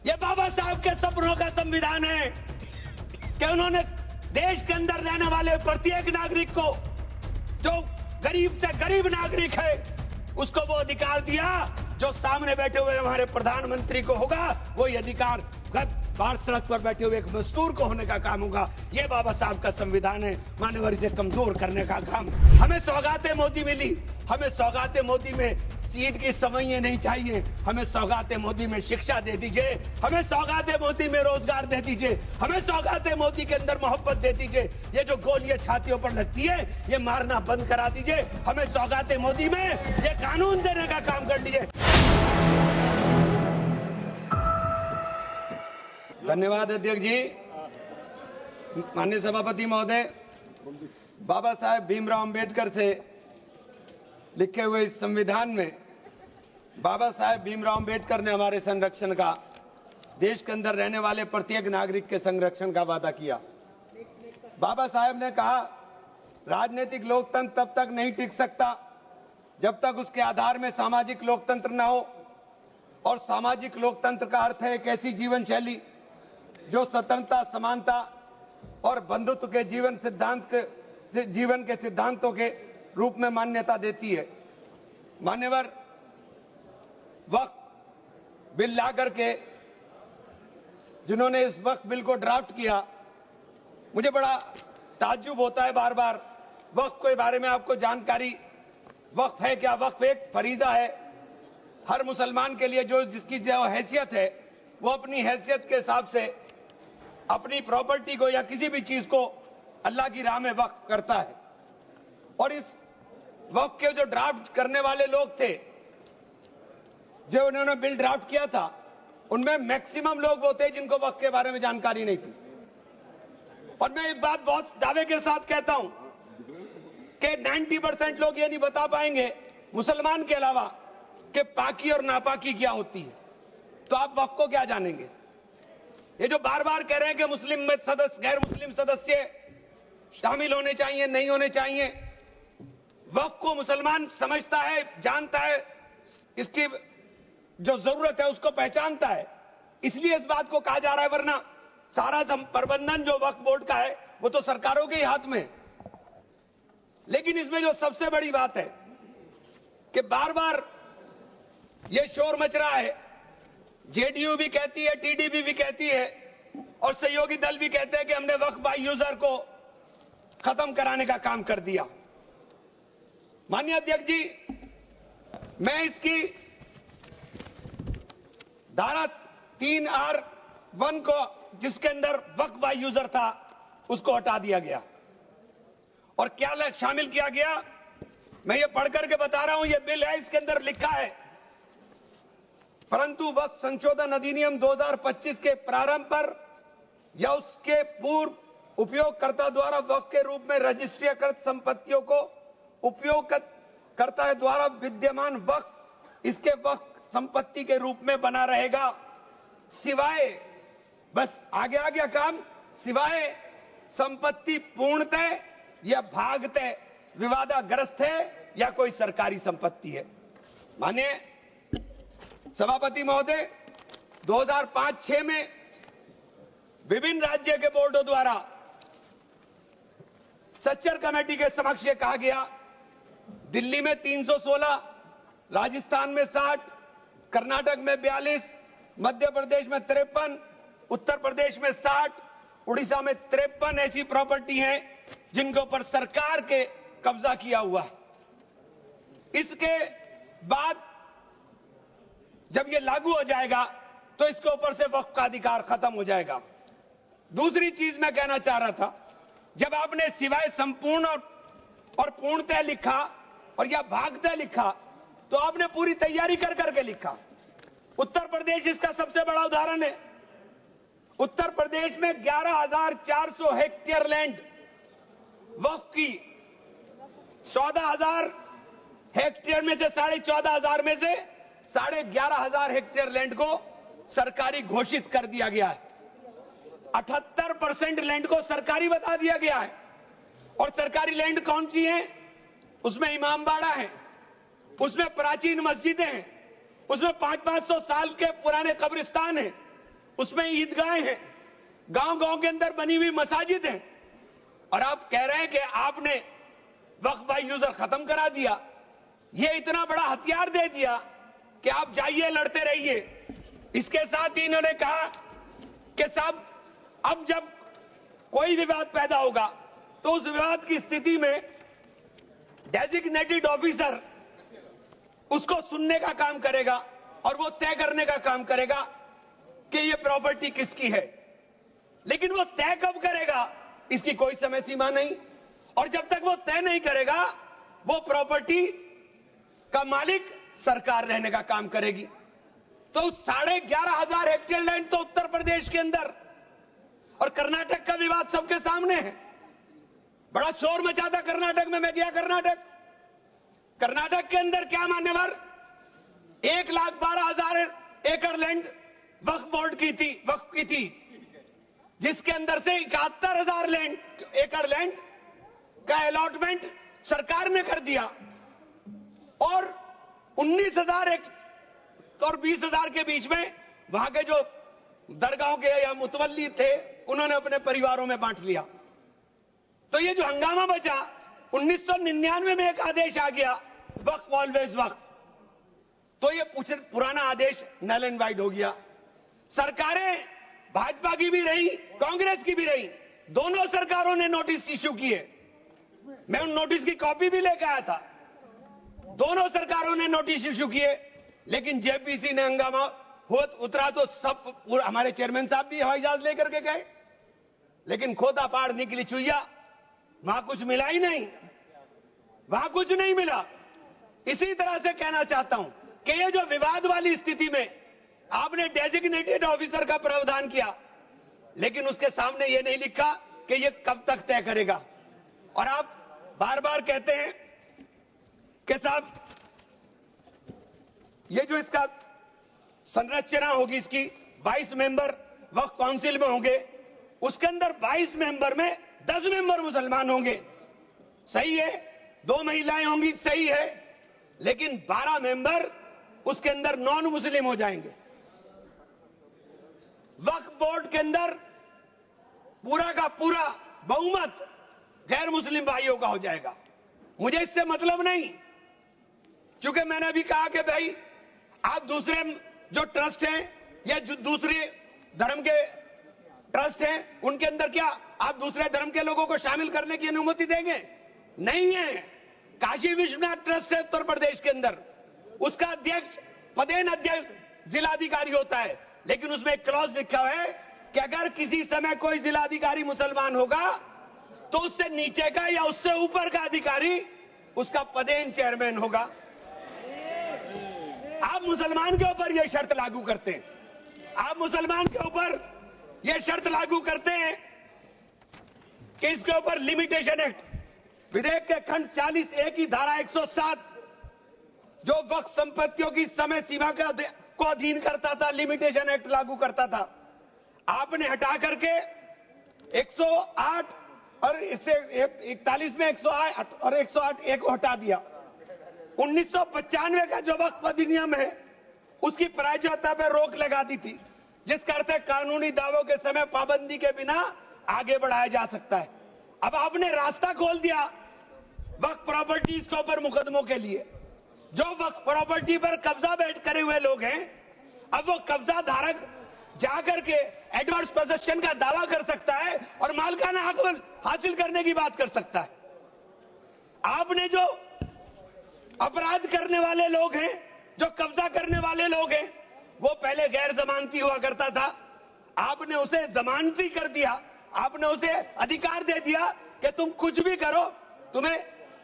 ये बाबा साहब के सपनों का संविधान है कि उन्होंने देश के अंदर रहने वाले प्रत्येक नागरिक को, जो गरीब से गरीब नागरिक है, उसको वो अधिकार दिया जो सामने बैठे हुए हमारे प्रधानमंत्री को होगा, वो ये अधिकार बाहर सड़क पर बैठे हुए एक मजदूर को होने का काम होगा। ये बाबा साहब का संविधान है। मानवर इसे कमजोर करने का काम। हमें सौगातें मोदी मिली, हमें सौगातें मोदी में सीट की समझे नहीं चाहिए, हमें सौगातें मोदी में शिक्षा दे दीजिए, हमें सौगातें मोदी में रोजगार दे दीजिए, हमें सौगातें मोदी के अंदर मोहब्बत दे दीजिए। ये जो गोलियां छातियों पर लगती है, ये मारना बंद करा दीजिए। हमें सौगातें मोदी में ये कानून देने का काम कर लीजिए। धन्यवाद अध्यक्ष जी। माननीय सभापति महोदय, बाबा साहेब भीमराव अंबेडकर से लिखे हुए इस संविधान में बाबा साहेब भीमराव अंबेडकर ने हमारे संरक्षण का, देश के अंदर रहने वाले प्रत्येक नागरिक के संरक्षण का वादा किया। बाबा साहेब ने कहा, राजनीतिक लोकतंत्र तब तक नहीं टिक सकता जब तक उसके आधार में सामाजिक लोकतंत्र न हो। और सामाजिक लोकतंत्र का अर्थ है एक ऐसी जीवन शैली जो स्वतंत्रता, समानता और बंधुत्व के जीवन के सिद्धांतों के रूप में मान्यता देती है। मान्यवर, वक्फ बिल ला करके जिन्होंने इस वक्फ बिल को ड्राफ्ट किया, मुझे बड़ा ताज्जुब होता है बार बार। वक्फ के बारे में आपको जानकारी, वक्फ है क्या? वक्फ एक फरीजा है। हर मुसलमान के लिए जिसकी जो हैसियत है, वो अपनी हैसियत के हिसाब से अपनी प्रॉपर्टी को या किसी भी चीज को अल्लाह की राह में वक्फ करता है। और इस वक्फ के जो ड्राफ्ट करने वाले लोग थे, जो उन्होंने बिल ड्राफ्ट किया था, उनमें मैक्सिमम लोग वो थे जिनको वक्फ के बारे में जानकारी नहीं थी। और मैं एक बात बहुत दावे के साथ कहता हूं कि 90% लोग ये नहीं बता पाएंगे, मुसलमान के अलावा, कि पाकी और नापाकी क्या होती है। तो आप वक्फ को क्या जानेंगे? ये जो बार बार कह रहे हैं कि मुस्लिम में सदस्य, गैर मुस्लिम सदस्य शामिल होने चाहिए, नहीं होने चाहिए, वक्फ को मुसलमान समझता है, जानता है, इसकी जो जरूरत है उसको पहचानता है, इसलिए इस बात को कहा जा रहा है। वरना सारा प्रबंधन जो वक्फ बोर्ड का है वो तो सरकारों के ही हाथ में। लेकिन इसमें जो सबसे बड़ी बात है कि बार बार ये शोर मच रहा है, जेडीयू भी कहती है, टीडीपी भी कहती है और सहयोगी दल भी कहते हैं कि हमने वक्फ बाय यूजर को खत्म कराने का काम कर दिया। माननीय अध्यक्ष जी, मैं इसकी धारा 3R1 को, जिसके अंदर वक्फ बाय यूजर था, उसको हटा दिया गया। और क्या शामिल किया गया, मैं ये पढ़ करके बता रहा हूं। ये बिल है, इसके अंदर लिखा है, परंतु वक्फ संशोधन अधिनियम 2025 के प्रारंभ पर या उसके पूर्व उपयोगकर्ता द्वारा वक्फ के रूप में रजिस्ट्रीकृत संपत्तियों को उपयोगकर्ता द्वारा विद्यमान वक्फ इसके वक्फ संपत्ति के रूप में बना रहेगा, सिवाय, बस आगे आ गया काम, सिवाय संपत्ति पूर्णतः या भागतः विवादाग्रस्त है या कोई सरकारी संपत्ति है। माननीय सभापति महोदय, 2005-6 में विभिन्न राज्य के बोर्डों द्वारा सच्चर कमेटी के समक्ष ये कहा गया, दिल्ली में 316, राजस्थान में 60, कर्नाटक में 42, मध्य प्रदेश में 53, उत्तर प्रदेश में 60, उड़ीसा में 53 ऐसी प्रॉपर्टी हैं जिनके ऊपर सरकार के कब्जा किया हुआ है। इसके बाद जब ये लागू हो जाएगा तो इसके ऊपर से वक्फ का अधिकार खत्म हो जाएगा। दूसरी चीज मैं कहना चाह रहा था, जब आपने सिवाय संपूर्ण और पूर्णतः लिखा और या भागतः लिखा, तो आपने पूरी तैयारी कर करके लिखा। उत्तर प्रदेश इसका सबसे बड़ा उदाहरण है। उत्तर प्रदेश में 11,400 हेक्टेयर लैंड वक्फ की, 14,000 हेक्टेयर में से 14,500 में से 11,500 हेक्टेयर लैंड को सरकारी घोषित कर दिया गया है। 78% लैंड को सरकारी बता दिया गया है। और सरकारी लैंड कौन सी है? उसमें इमामबाड़ा है, उसमें प्राचीन मस्जिदें हैं, उसमें 500-500 साल के पुराने कब्रिस्तान हैं, उसमें ईदगाहें हैं, गांव-गांव के अंदर बनी हुई मसाजिद हैं, और आप कह रहे हैं कि आपने वक्फ बाय यूजर खत्म करा दिया। ये इतना बड़ा हथियार दे दिया कि आप जाइए लड़ते रहिए। इसके साथ ही इन्होंने कहा कि साहब अब जब कोई विवाद पैदा होगा तो उस विवाद की स्थिति में डेजिग्नेटेड ऑफिसर उसको सुनने का काम करेगा और वो तय करने का काम करेगा कि ये प्रॉपर्टी किसकी है। लेकिन वो तय कब करेगा इसकी कोई समय सीमा नहीं, और जब तक वो तय नहीं करेगा वो प्रॉपर्टी का मालिक सरकार रहने का काम करेगी। तो 11,500 हेक्टेयर लैंड तो उत्तर प्रदेश के अंदर, और कर्नाटक का विवाद सबके सामने है। बड़ा शोर मचा था कर्नाटक में, मैं गया कर्नाटक के अंदर क्या मान्यवर 1,12,000 एकड़ लैंड वक्फ बोर्ड की थी, जिसके अंदर से 71,000 एकड़ लैंड का अलॉटमेंट सरकार ने कर दिया, और 19,000 और 20,000 के बीच में वहां के जो दरगाहों के या मुतवल्ली थे उन्होंने अपने परिवारों में बांट लिया। तो ये जो हंगामा बचा, 1999 में एक आदेश आ गया वक्फ ऑलवेज वक्फ, तो ये पुराना आदेश नल एंड वाइड हो गया। सरकारें भाजपा की भी रही, कांग्रेस की भी रही, दोनों सरकारों ने नोटिस इश्यू किए। मैं उन नोटिस की कॉपी भी लेकर आया था। दोनों सरकारों ने नोटिस इश्यू किए, लेकिन जेपीसी ने हंगामा उतरा तो सब हमारे चेयरमैन साहब भी हवाई जहाज लेकर के गए, लेकिन खोदा पहाड़ निकली चुईया, वहां कुछ मिला ही नहीं, वहां कुछ नहीं मिला। इसी तरह से कहना चाहता हूं कि ये जो विवाद वाली स्थिति में आपने डेजिग्नेटेड ऑफिसर का प्रावधान किया, लेकिन उसके सामने ये नहीं लिखा कि ये कब तक तय करेगा। और आप बार बार कहते हैं कि साहब ये जो इसका संरचना होगी, इसकी 22 मेंबर वक्फ काउंसिल में होंगे, उसके अंदर 22 मेंबर में 10 मेंबर मुसलमान होंगे, सही है, 2 महिलाएं होंगी, सही है, लेकिन 12 मेंबर उसके अंदर नॉन मुस्लिम हो जाएंगे। वक्फ बोर्ड के अंदर पूरा का पूरा बहुमत गैर मुस्लिम भाइयों का हो जाएगा। मुझे इससे मतलब नहीं, क्योंकि मैंने अभी कहा कि भाई आप दूसरे जो ट्रस्ट हैं या जो दूसरे धर्म के ट्रस्ट हैं, उनके अंदर क्या आप दूसरे धर्म के लोगों को शामिल करने की अनुमति देंगे? नहीं है। काशी विश्वनाथ ट्रस्ट है उत्तर प्रदेश के अंदर, उसका अध्यक्ष पदेन अध्यक्ष जिलाधिकारी होता है, लेकिन उसमें एक क्लॉज लिखा हुआ है कि अगर किसी समय कोई जिलाधिकारी मुसलमान होगा तो उससे नीचे का या उससे ऊपर का अधिकारी उसका पदेन चेयरमैन होगा। आप मुसलमान के ऊपर यह शर्त लागू करते हैं, आप मुसलमान के ऊपर यह शर्त लागू करते हैं कि इसके ऊपर लिमिटेशन एक्ट, विधेयक के खंड 40A की धारा 107 जो वक्फ संपत्तियों की समय सीमा को अधीन करता था, लिमिटेशन एक्ट लागू करता था, आपने हटा करके 108 और 41 में 108 और 108A को हटा दिया। 1995 का जो वक्फ अधिनियम है उसकी प्रायज्यता पर रोक लगा दी थी, जिसका अर्थ है कानूनी दावों के समय पाबंदी के बिना आगे बढ़ाया जा सकता है। अब आपने रास्ता खोल दिया वक्फ प्रॉपर्टीज के ऊपर मुकदमों के लिए। जो वक्फ प्रॉपर्टी पर कब्जा बैठ करे हुए लोग हैं, अब वो कब्जा धारक जाकर के एडवर्स पोजेशन का दावा कर सकता है और मालिकाना हक हासिल करने की बात कर सकता है। आपने जो अपराध करने वाले लोग हैं, जो कब्जा करने वाले लोग हैं, वो पहले गैर जमानती हुआ करता था, आपने उसे जमानती कर दिया, आपने उसे अधिकार दे दिया कि तुम कुछ भी करो, तुम्हें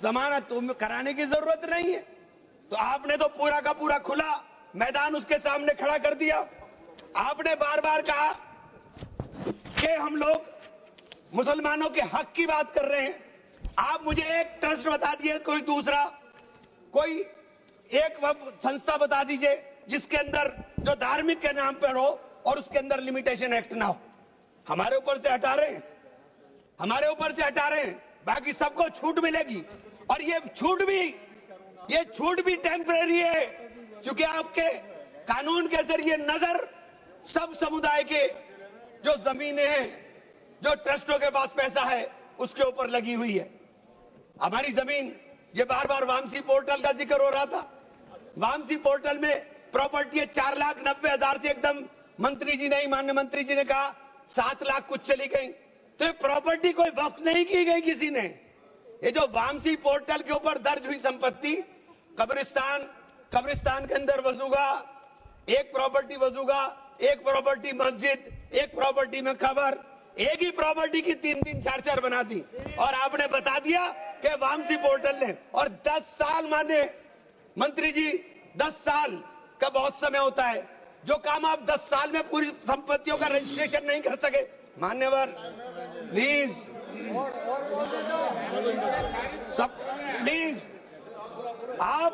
जमानत तुम कराने की जरूरत नहीं है। तो आपने तो पूरा का पूरा खुला मैदान उसके सामने खड़ा कर दिया। आपने बार बार कहा कि हम लोग मुसलमानों के हक की बात कर रहे हैं। आप मुझे एक ट्रस्ट बता दिए, कोई दूसरा, कोई एक संस्था बता दीजिए जिसके अंदर जो धार्मिक के नाम पर हो और उसके अंदर लिमिटेशन एक्ट ना हो। हमारे ऊपर से हटा रहे हैं, हमारे ऊपर से हटा रहे हैं, बाकी सबको छूट मिलेगी। और ये छूट भी टेम्परेरी है, क्योंकि आपके कानून के जरिए नजर सब समुदाय के जो जमीनें हैं, जो ट्रस्टों के पास पैसा है, उसके ऊपर लगी हुई है। हमारी जमीन, ये बार बार वामसी पोर्टल का जिक्र हो रहा था। वामसी पोर्टल में प्रॉपर्टी है 4,90,000 से एकदम मंत्री जी ने, माननीय मंत्री जी ने कहा 7 लाख कुछ चली गई। तो ये प्रॉपर्टी कोई वक्त नहीं की गई किसी ने। ये जो वामसी पोर्टल के ऊपर दर्ज हुई संपत्ति, कब्रिस्तान के अंदर वसूगा, एक प्रॉपर्टी वसूगा, एक प्रॉपर्टी मस्जिद, एक प्रॉपर्टी में कब्र, एक ही प्रॉपर्टी की 3-3, 4-4 बना दी। और आपने बता दिया कि वामसी पोर्टल ने, और 10 साल माने मंत्री जी, 10 साल का बहुत समय होता है। जो काम आप 10 साल में पूरी संपत्तियों का रजिस्ट्रेशन नहीं कर सके, मान्यवर प्लीज, सब प्लीज आप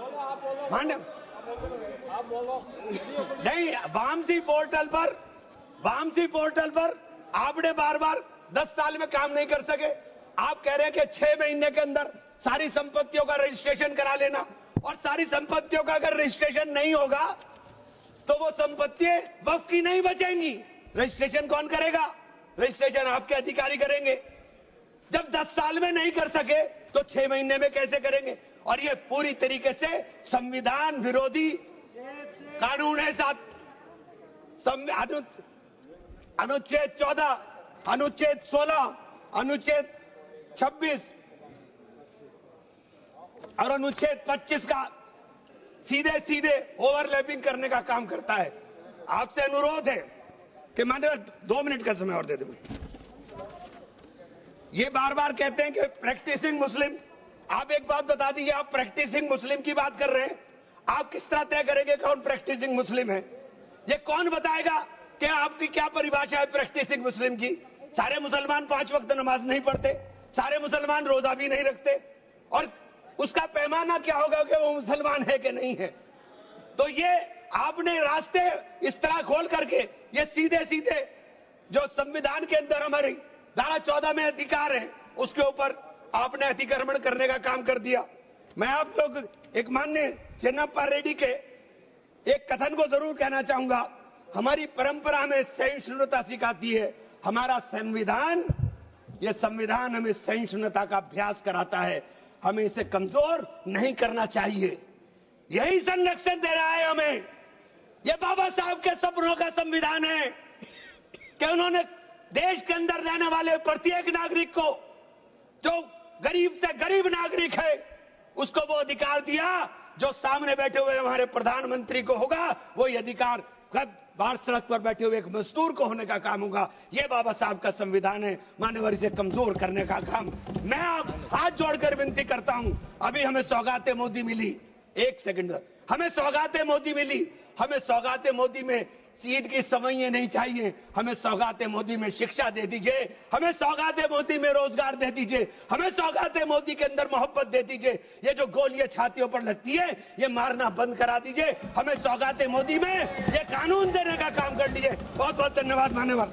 मान्य नहीं, वामसी पोर्टल पर आपने बार बार 10 साल में काम नहीं कर सके। आप कह रहे हैं कि 6 महीने के अंदर सारी संपत्तियों का रजिस्ट्रेशन करा लेना, और सारी संपत्तियों का अगर रजिस्ट्रेशन नहीं होगा तो वो संपत्तियां वक्फ की नहीं बचेंगी। रजिस्ट्रेशन कौन करेगा? रजिस्ट्रेशन आपके अधिकारी करेंगे। जब 10 साल में नहीं कर सके तो 6 महीने में कैसे करेंगे? और ये पूरी तरीके से संविधान विरोधी कानून है। साथ अनुच्छेद 14, अनुच्छेद 16, अनुच्छेद 26 और अनुच्छेद 25 का सीधे सीधे ओवरलैपिंग करने का काम करता है। आपसे अनुरोध है कि मैंने 2 मिनट का समय और दे दें। ये बार बार कहते हैं कि प्रैक्टिसिंग मुस्लिम। आप एक बात बता दीजिए, आप प्रैक्टिसिंग मुस्लिम की बात कर रहे हैं, आप किस तरह तय करेंगे कौन प्रैक्टिसिंग मुस्लिम है? ये कौन बताएगा कि आपकी क्या परिभाषा है प्रैक्टिसिंग मुस्लिम की? सारे मुसलमान 5 वक्त नमाज नहीं पढ़ते, सारे मुसलमान रोजा भी नहीं रखते, और उसका पैमाना क्या होगा कि वो मुसलमान है कि नहीं है? तो ये आपने रास्ते इस तरह खोल करके ये सीधे सीधे जो संविधान के अंदर हमारी धारा 14 में अधिकार है, उसके ऊपर आपने अतिक्रमण करने का काम कर दिया। मैं आप लोग एक माननीय चेन्नप्पा रेड्डी के एक कथन को जरूर कहना चाहूंगा। हमारी परंपरा हमें सहिष्णुता सिखाती है, हमारा संविधान, ये संविधान हमें सहिष्णुता का अभ्यास कराता है। हमें इसे कमजोर नहीं करना चाहिए, यही संरक्षण दे रहा है हमें। ये बाबा साहब के सपनों का संविधान है कि उन्होंने देश के अंदर रहने वाले प्रत्येक नागरिक को, जो गरीब से गरीब नागरिक है, उसको वो अधिकार दिया जो सामने बैठे हुए हमारे प्रधानमंत्री को होगा। वो ये अधिकार बाहर सड़क पर बैठे हुए एक मजदूर को होने का काम होगा। ये बाबा साहब का संविधान है। मान्यवर, इसे कमजोर करने का काम मैं आप हाथ जोड़कर विनती करता हूं। अभी हमें सौगाते मोदी मिली, 1 सेकंड, हमें सौगाते मोदी मिली। हमें सौगाते मोदी में ईद की सवैयां नहीं चाहिए, हमें सौगाते मोदी में शिक्षा दे दीजिए, हमें सौगाते मोदी में रोजगार दे दीजिए, हमें सौगाते मोदी के अंदर मोहब्बत दे दीजिए। ये जो गोलियां छातियों पर लगती है, ये मारना बंद करा दीजिए। हमें सौगाते मोदी में ये कानून देने का काम कर लीजिए। बहुत बहुत धन्यवाद मान्यवर।